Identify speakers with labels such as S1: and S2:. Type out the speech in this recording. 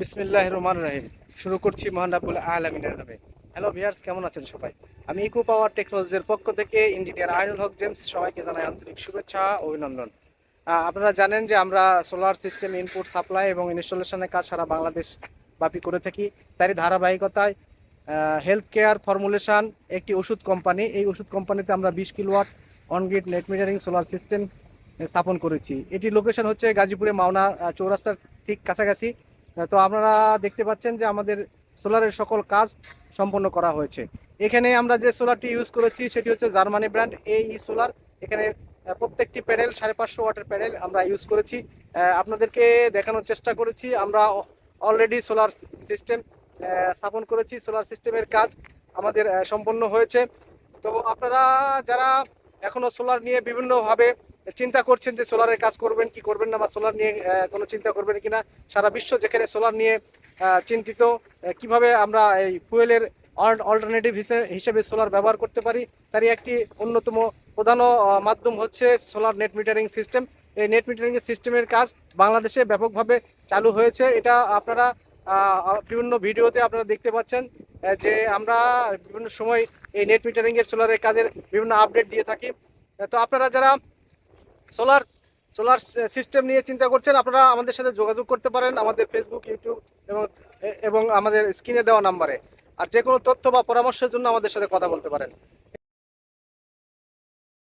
S1: বিসমিল্লাহির রহমানির রহিম। শুরু করছি মহান রাব্বুল আলামিনের নামে। হ্যালো ভিউয়ার্স, কেমন আছেন সবাই? আমি ইকো পাওয়ার টেকনোলজির পক্ষ থেকে ইঞ্জিনিয়ার আইনুল হক জেমস সবাইকে জানাই আন্তরিক শুভেচ্ছা ও অভিনন্দন। আপনারা জানেন যে আমরা সোলার সিস্টেম ইনপুট সাপ্লাই এবং ইনস্টলেশনের কাজ সারা বাংলাদেশ ব্যাপী করে থাকি। তারই ধারাবাহিকতায় হেলথ কেয়ার ফর্মুলেশন একটি ওষুধ কোম্পানি। এই ওষুধ কোম্পানিতে আমরা 20 kilowatt on-grid net metering solar system স্থাপন করেছি। এটির লোকেশন হচ্ছে গাজীপুরে মাওনা চৌরাস্তার ঠিক কাছাকাছি। তো আপনারা দেখতে পাচ্ছেন যে আমাদের সোলারের সকল কাজ সম্পন্ন করা হয়েছে। এখানে আমরা যে সোলারটি ইউজ করেছি সেটি হচ্ছে জার্মানি ব্র্যান্ড এই সোলার। এখানে প্রত্যেকটি প্যানেল 550 ওয়াটের প্যানেল আমরা ইউজ করেছি। আপনাদেরকে দেখানোর চেষ্টা করেছি আমরা অলরেডি সোলার সিস্টেম স্থাপন করেছি। সোলার সিস্টেমের কাজ আমাদের সম্পন্ন হয়েছে। তো আপনারা যারা এখনো সোলার নিয়ে বিভিন্নভাবে চিন্তা করছেন যে সোলারের কাজ করবেন কি করবেন না, বা সোলার নিয়ে কোনো চিন্তা করবেন কিনা, সারা বিশ্ব যেখানে সোলার নিয়ে চিন্তিত কিভাবে আমরা এই ফুয়েলের অল্টারনেটিভ হিসেবে সোলার ব্যবহার করতে পারি, তারই একটি অন্যতম প্রধান মাধ্যম হচ্ছে সোলার নেট মিটারিং সিস্টেম। এই নেট মিটারিং সিস্টেমের কাজ বাংলাদেশে ব্যাপকভাবে চালু হয়েছে। এটা আপনারা বিভিন্ন ভিডিওতে আপনারা দেখতে পাচ্ছেন যে আমরা বিভিন্ন সময় এই নেট মিটারিংয়ের সোলারের কাজের বিভিন্ন আপডেট দিয়ে থাকি। তো আপনারা যারা সোলার সোলার সিস্টেম নিয়ে চিন্তা করছেন, আপনারা আমাদের সাথে যোগাযোগ করতে পারেন আমাদের ফেসবুক, ইউটিউব এবং আমাদের স্ক্রিনে দেওয়া নাম্বারে। আর যে কোনো তথ্য বা পরামর্শের জন্য আমাদের সাথে কথা বলতে পারেন।